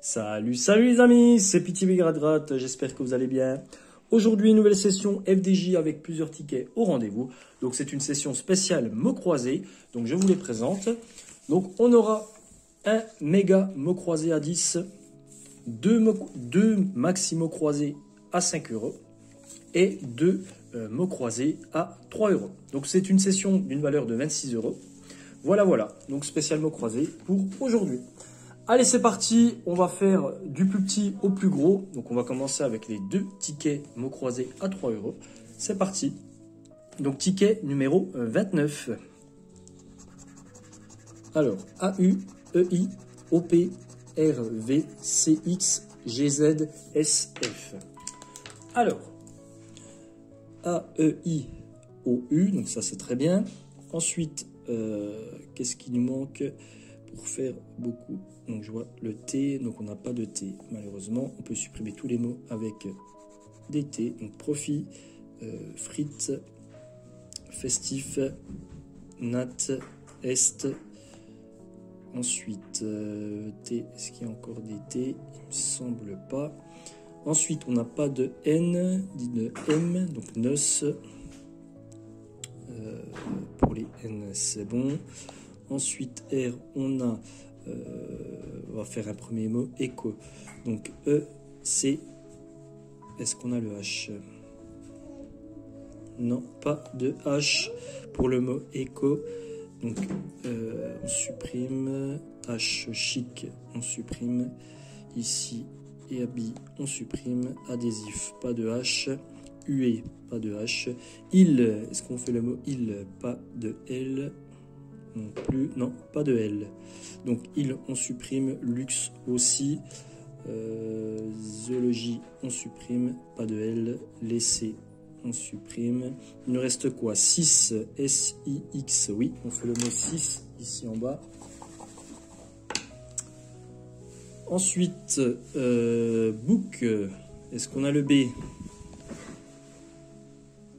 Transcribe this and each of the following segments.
Salut, salut les amis, c'est Petit Grat, j'espère que vous allez bien. Aujourd'hui, nouvelle session FDJ avec plusieurs tickets au rendez-vous. Donc c'est une session spéciale mots croisés, donc je vous les présente. Donc on aura un méga mot croisé à 10, deux maxi mots croisés à 5 euros et deux mots croisés à 3 euros. Donc c'est une session d'une valeur de 26 euros. Voilà, donc spécial mots croisés pour aujourd'hui. Allez, c'est parti, on va faire du plus petit au plus gros. Donc on va commencer avec les deux tickets mots croisés à 3 euros. C'est parti. Donc ticket numéro 29. Alors, AU, EI, OP, RV, CX, GZ, SF. Alors, AEI, OU, donc ça c'est très bien. Ensuite, qu'est-ce qui nous manque pour faire beaucoup? Donc je vois le T, donc on n'a pas de T malheureusement. On peut supprimer tous les mots avec des T. Donc profit, frites, festif, nat, est. Ensuite T, est-ce qu'il y a encore des T? Il me semble pas. Ensuite on n'a pas de N, dit de M, donc nos. Pour les N c'est bon. Ensuite R, on a on va faire un premier mot, écho. Donc E, C, est-ce qu'on a le H? Non, pas de H pour le mot écho. Donc on supprime H, chic, on supprime ici. Et habit, on supprime. Adhésif, pas de H. UE, pas de H. Il, est-ce qu'on fait le mot il? Pas de L. Non plus, non, pas de L. Donc il, on supprime. Luxe aussi. Zoologie, on supprime. Pas de L. Laisser, on supprime. Il nous reste quoi? 6, S-I-X. Oui, on fait le mot 6 ici en bas. Ensuite, book. Est-ce qu'on a le B?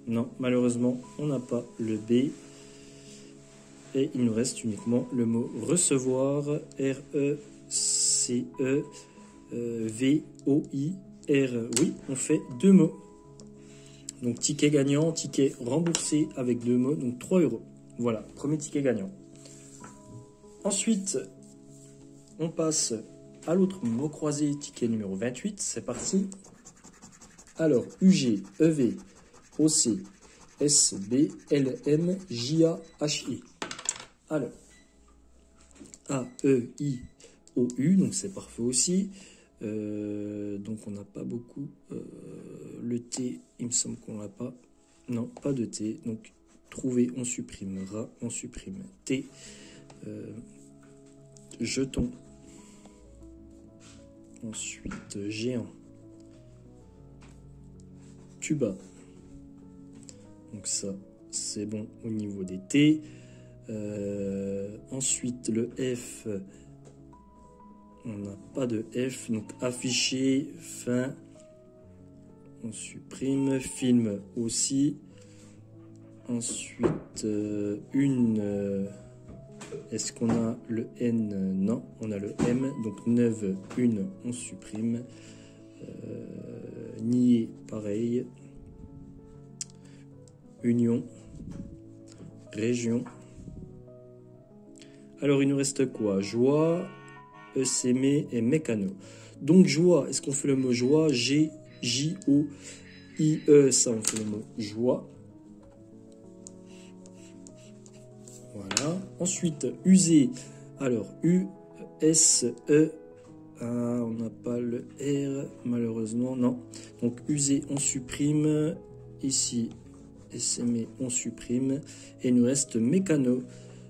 Non, malheureusement, on n'a pas le B. Et il nous reste uniquement le mot recevoir, R-E-C-E, V-O-I-R. Oui, on fait deux mots. Donc ticket gagnant, ticket remboursé avec deux mots, donc 3 euros. Voilà, premier ticket gagnant. Ensuite, on passe à l'autre mot croisé, ticket numéro 28. C'est parti. Alors, UG, EV, OC, SB, LM, JA, HI. Alors, A, E, I, O, U, donc c'est parfait aussi. Donc on n'a pas beaucoup. Le T, il me semble qu'on l'a pas. Non, pas de T. Donc trouver, on supprimera, on supprime T. Jeton. Ensuite, géant. Tuba. Donc ça, c'est bon au niveau des T. Ensuite, le F, on n'a pas de F. Donc afficher, fin, on supprime. Film aussi. Ensuite, une, est-ce qu'on a le N? Non, on a le M. Donc 9, une, on supprime. Nier, pareil. Union, région. Alors, il nous reste quoi? Joie, ECM et mécano. Donc, joie, est-ce qu'on fait le mot joie? G, J, O, I, E, ça, on fait le mot joie. Voilà. Ensuite, user. Alors, U, S, E. Ah, on n'a pas le R, malheureusement, non. Donc, user, on supprime. Ici, SME, on supprime. Et il nous reste mécano.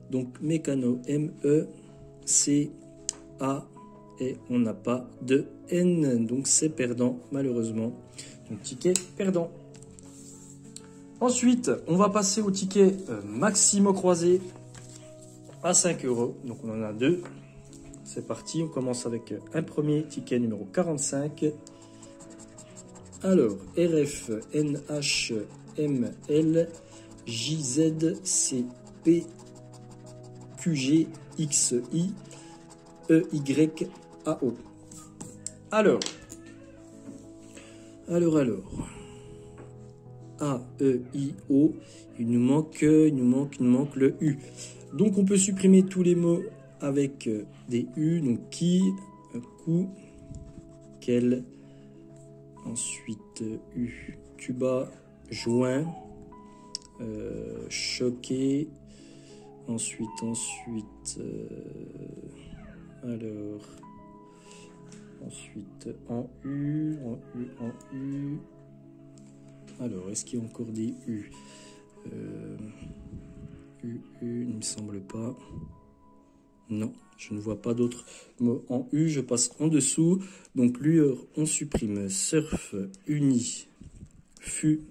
Donc mécano, M-E-C-A. Et on n'a pas de N. Donc c'est perdant, malheureusement. Donc ticket perdant. Ensuite, on va passer au ticket maxi mots croisé à 5 euros. Donc on en a deux. C'est parti. On commence avec un premier ticket numéro 45. Alors, RF, NH, ML, JZ, CP, QG, XI, EY, AO. Alors. A, E, I, O. Il nous manque le U. Donc on peut supprimer tous les mots avec des U. Donc qui, coup, quel. Ensuite U, tuba, joint, choqué. Ensuite, alors. Ensuite en U. Alors, est-ce qu'il y a encore des U? Il ne me semble pas. Non, je ne vois pas d'autres mots en U. Je passe en dessous. Donc, lueur, on supprime. Surf, uni, fut.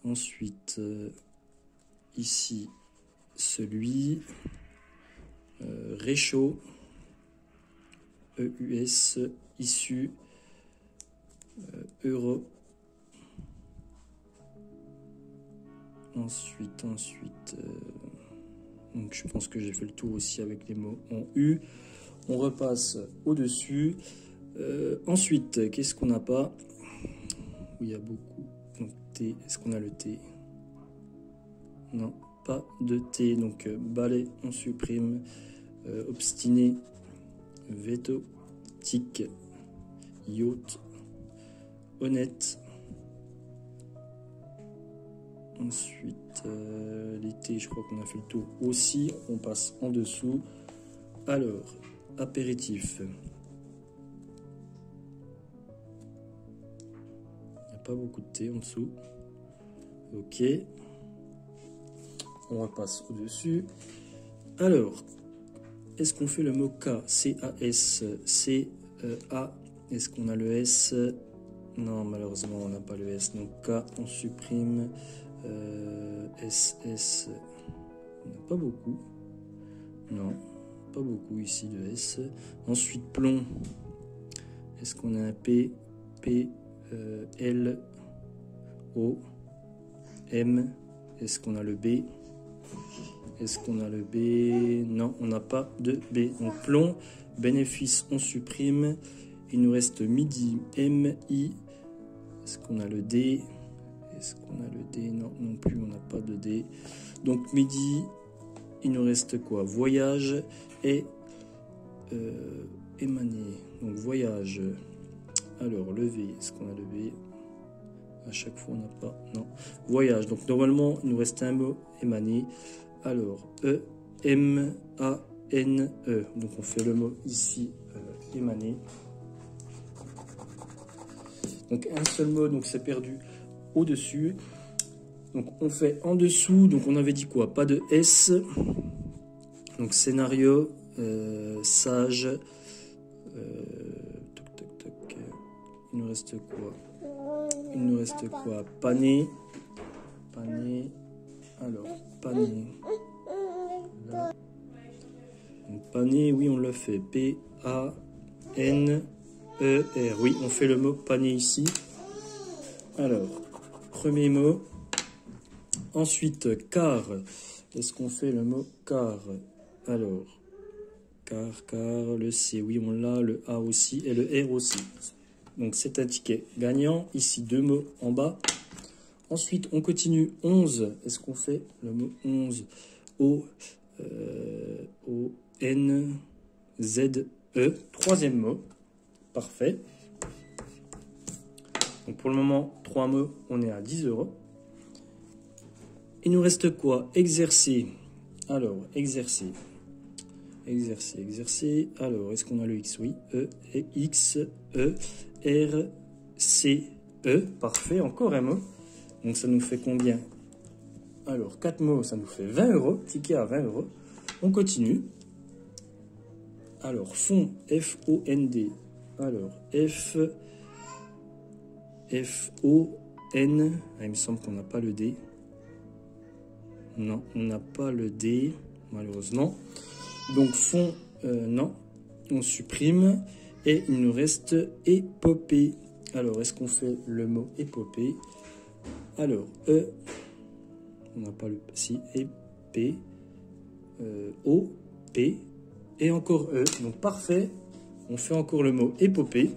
Ensuite, ici, celui. Réchaud. EUS, issu. Euro. Ensuite, donc je pense que j'ai fait le tour aussi avec les mots en U. On repasse au-dessus. Ensuite, qu'est-ce qu'on n'a pas? Oui, il y a beaucoup. Donc T, est-ce qu'on a le T? Non, pas de T. Donc balai, on supprime. Obstiné, veto, tic, yacht, honnête. Ensuite, l'été, je crois qu'on a fait le tour aussi. On passe en dessous. Alors, apéritif. Il n'y a pas beaucoup de thé en dessous. Ok. On repasse au-dessus. Alors, est-ce qu'on fait le mot K? C-A-S, C-A. Est-ce qu'on a le S? Non, malheureusement, on n'a pas le S. Donc K, on supprime. SS, on n'a pas beaucoup. Non, pas beaucoup ici de S. Ensuite, plomb. Est-ce qu'on a un P? P, L, O, M. Est-ce qu'on a le B? Est-ce qu'on a le B? Non, on n'a pas de B. Donc plomb, bénéfice, on supprime. Il nous reste midi, M, I. Est-ce qu'on a le D? Est-ce qu'on a le D? Non, non plus, on n'a pas de D. Donc midi, il nous reste quoi? Voyage et émané. Donc voyage. Alors le V, est-ce qu'on a le V? À chaque fois, on n'a pas. Non. Voyage. Donc normalement, il nous reste un mot émané. Alors E, M, A, N, E. Donc on fait le mot ici, émané. Donc un seul mot, donc c'est perdu au-dessus. Donc on fait en dessous. Donc on avait dit quoi? Pas de S. Donc scénario, sage. Toc, toc, toc. Il nous reste quoi? Il nous reste quoi? Pané. Pané. Alors, pané. Là. Donc, pané, oui, on le fait. P-A-N-E-R. Oui, on fait le mot pané ici. Alors, premier mot. Ensuite, car. Est-ce qu'on fait le mot car? Alors, car, le C, oui, on l'a. Le A aussi et le R aussi. Donc, c'est un ticket gagnant. Ici, deux mots en bas. Ensuite, on continue. 11. Est-ce qu'on fait le mot 11? O-N-Z-E. Troisième mot. Parfait. Donc, pour le moment, 3 mots. On est à 10 €. Il nous reste quoi? Exercer. Alors, exercer. Exercer. Alors, est-ce qu'on a le X? Oui. E, X, E, R, C, E. Parfait. Encore un mot. Donc, ça nous fait combien? Alors, 4 mots, ça nous fait 20 €. Ticket à 20 €. On continue. Alors, fond. F-O-N-D. Alors, F-O-N. Ah, il me semble qu'on n'a pas le D. Non, on n'a pas le D, malheureusement. Donc, fond, non. On supprime. Et il nous reste épopée. Alors, est-ce qu'on fait le mot épopée? Alors, E. On n'a pas le... Si, et P. O, P. Et encore E. Donc, parfait. On fait encore le mot épopée.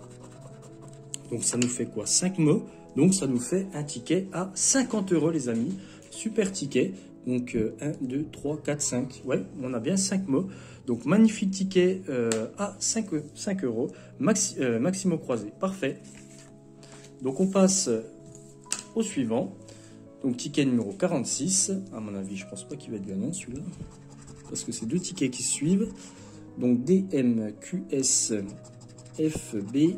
Donc ça nous fait quoi? 5 mots. Donc ça nous fait un ticket à 50 € les amis. Super ticket. Donc 1, 2, 3, 4, 5. Ouais, on a bien 5 mots. Donc magnifique ticket à 5 €. Maximo croisé. Parfait. Donc on passe au suivant. Donc ticket numéro 46. À mon avis, je pense pas qu'il va être gagnant celui-là. Parce que c'est 2 tickets qui suivent. Donc DMQS FBI.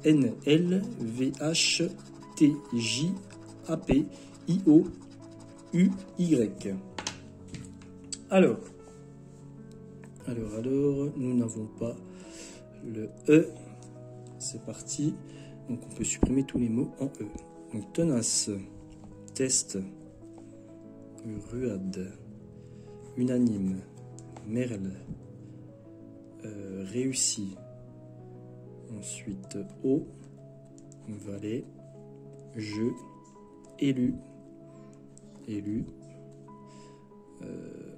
NL, VH, TJ, AP, IO, UY. Alors, nous n'avons pas le E. C'est parti. Donc, on peut supprimer tous les mots en E. Donc, tenace, test, ruade, unanime, merle, réussi. Ensuite, eau, valet, jeu, élu,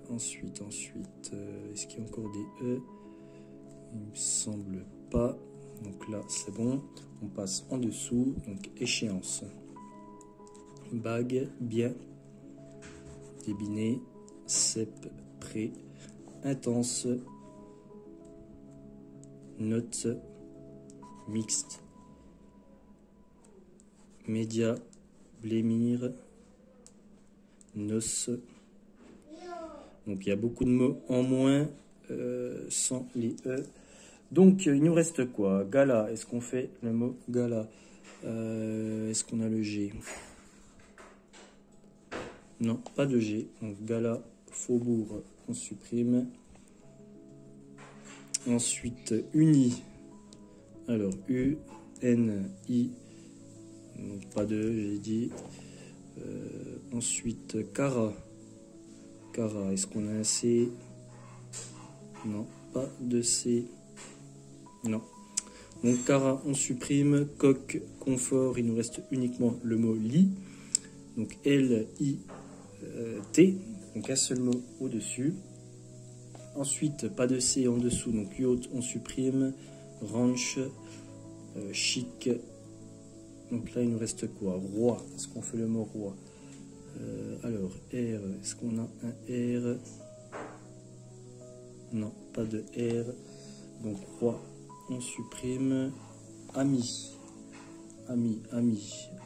ensuite, est-ce qu'il y a encore des E? Il me semble pas. Donc là, c'est bon. On passe en dessous. Donc, échéance. Bague, bien, débiné, cep, prêt, intense, note, mixte, média, blémir, noce. Donc il y a beaucoup de mots en moins sans les E. Donc il nous reste quoi? Gala, est-ce qu'on fait le mot gala? Est-ce qu'on a le G? Non, pas de G. Donc gala, faubourg, on supprime. Ensuite, uni. Alors, U, N, I, donc pas de, j'ai dit. Ensuite, Cara. Cara, est-ce qu'on a un C? Non, pas de C. Non. Donc, Cara, on supprime. Coq, confort, il nous reste uniquement le mot lit. Donc, L, I, T. Donc, un seul mot au-dessus. Ensuite, pas de C en dessous. Donc, yacht, on supprime. Ranch, chic. Donc là, il nous reste quoi? Roi. Est-ce qu'on fait le mot roi? Alors, R. Est-ce qu'on a un R? Non, pas de R. Donc, roi, on supprime. Ami. Ami.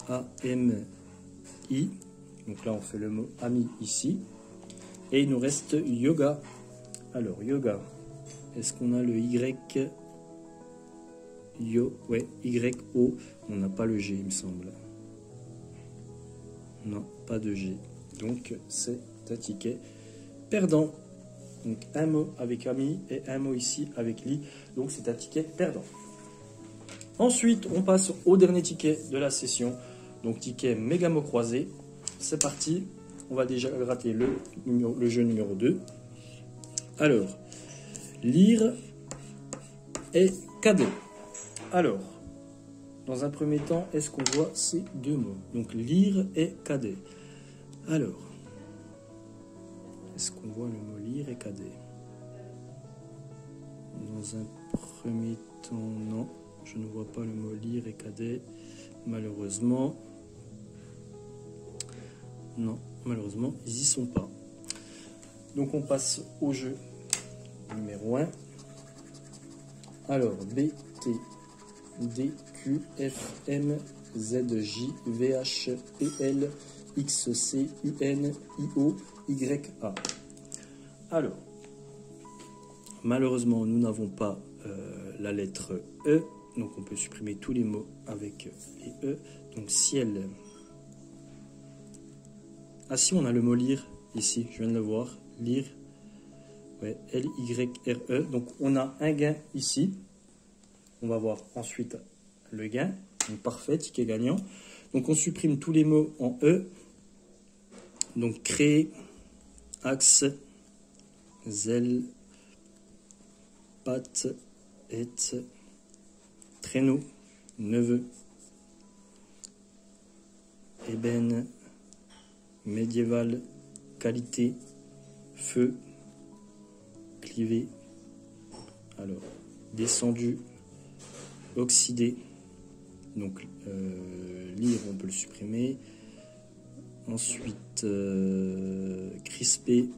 A-M-I. Donc là, on fait le mot ami ici. Et il nous reste yoga. Alors, yoga. Est-ce qu'on a le Y? Ouais, Y-O. On n'a pas le G, il me semble. Non, pas de G. Donc, c'est un ticket perdant. Donc, un mot avec ami et un mot ici avec li. Donc, c'est un ticket perdant. Ensuite, on passe au dernier ticket de la session. Donc, ticket méga mot croisé. C'est parti. On va déjà gratter le jeu numéro 2. Alors, lire et cadet. Alors, dans un premier temps, est-ce qu'on voit ces deux mots? Donc, lire et cadet. Alors, est-ce qu'on voit le mot lire et cadet? Dans un premier temps, non. Je ne vois pas le mot lire et cadet, malheureusement. Non, malheureusement, ils n'y sont pas. Donc, on passe au jeu numéro 1. Alors, B, T, D, Q, F, M, Z, J, V, H, P, L, X, C, U, N, I, O, Y, A. Alors, malheureusement, nous n'avons pas la lettre E, donc on peut supprimer tous les mots avec les E. Donc, ciel. Ah si, on a le mot lire ici, je viens de le voir. Lire. Ouais, L-Y-R-E. Donc, on a un gain ici. On va voir ensuite le gain. Donc, parfait, ticket gagnant. Donc, on supprime tous les mots en E. Donc, créer, axe, zèle, patte, et, traîneau, neveu, ébène, médiéval, qualité, feu, clivé. Alors, descendu, oxydé. Donc, lire, on peut le supprimer. Ensuite, crispé,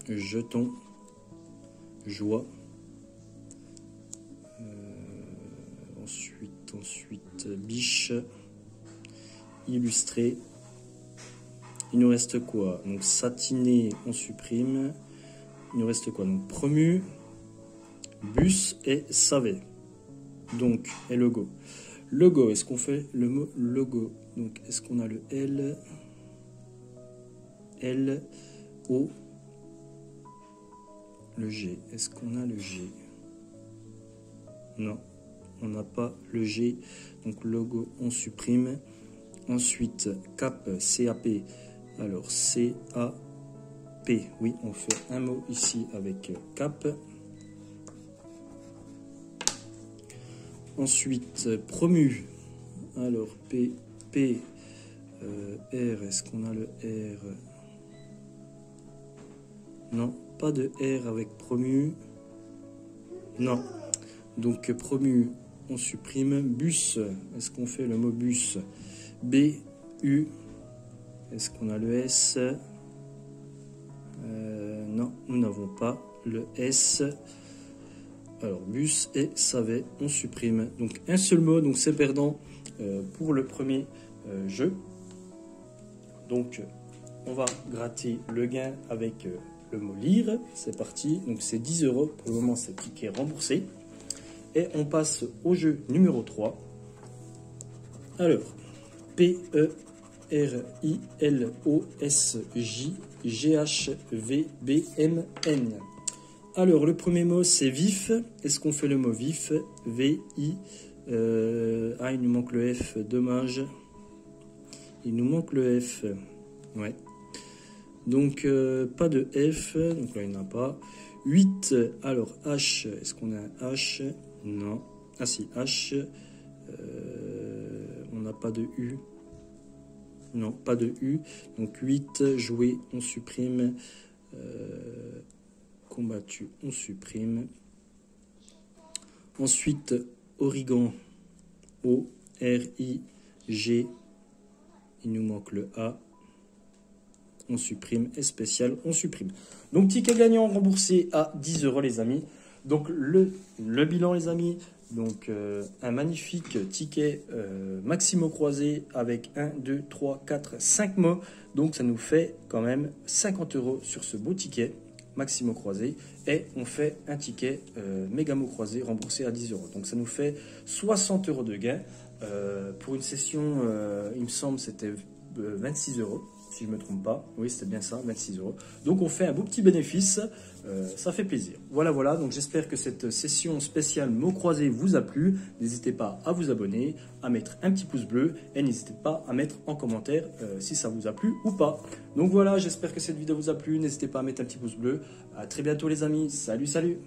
jeton, joie. Ensuite, biche, illustré. Il nous reste quoi? Donc, satiné, on supprime. Il nous reste quoi? Donc, promu, bus et savet. Donc, et logo. Logo, est-ce qu'on fait le mot logo? Donc, est-ce qu'on a le L, O, le G? Est-ce qu'on a le G? Non, on n'a pas le G. Donc, logo, on supprime. Ensuite, cap, C-A-P. Alors, C-A-P. Oui, on fait un mot ici avec cap. Ensuite, promu. Alors, P, R. Est-ce qu'on a le R? Non, pas de R avec promu. Non. Donc, promu, on supprime. Bus. Est-ce qu'on fait le mot bus? B, U. Est-ce qu'on a le S? Non, nous n'avons pas le S. Alors, bus et savet, on supprime. Donc, un seul mot, donc c'est perdant pour le premier jeu. Donc, on va gratter le gain avec le mot lire. C'est parti. Donc, c'est 10 €. Pour le moment, c'est ticket remboursé. Et on passe au jeu numéro 3. Alors, PERILOSJGHVBMN. Alors, le premier mot, c'est vif. Est-ce qu'on fait le mot vif? V-I. Ah, il nous manque le F. Dommage. Il nous manque le F. Ouais. Donc, pas de F. Donc là, il n'y en a pas. 8. Alors, H. Est-ce qu'on a un H? Non. Ah si, H. On n'a pas de U. Non, pas de U. Donc, 8. Jouer, on supprime. Combattu, on supprime. Ensuite, origan, O-R-I-G, il nous manque le A, on supprime, et spécial, on supprime. Donc, ticket gagnant remboursé à 10 € les amis. Donc, le bilan les amis, donc un magnifique ticket Maximo croisé avec 1, 2, 3, 4, 5 mots. Donc, ça nous fait quand même 50 € sur ce beau ticket Maximo croisé, et on fait un ticket Mégamo croisé remboursé à 10 €. Donc ça nous fait 60 € de gain. Pour une session, il me semble c'était 26 €, si je ne me trompe pas. Oui, c'était bien ça, 26 €. Donc on fait un beau petit bénéfice, ça fait plaisir. Voilà, donc j'espère que cette session spéciale mots croisés vous a plu. N'hésitez pas à vous abonner, à mettre un petit pouce bleu, et n'hésitez pas à mettre en commentaire si ça vous a plu ou pas. Donc voilà, j'espère que cette vidéo vous a plu. N'hésitez pas à mettre un petit pouce bleu. À très bientôt les amis. Salut.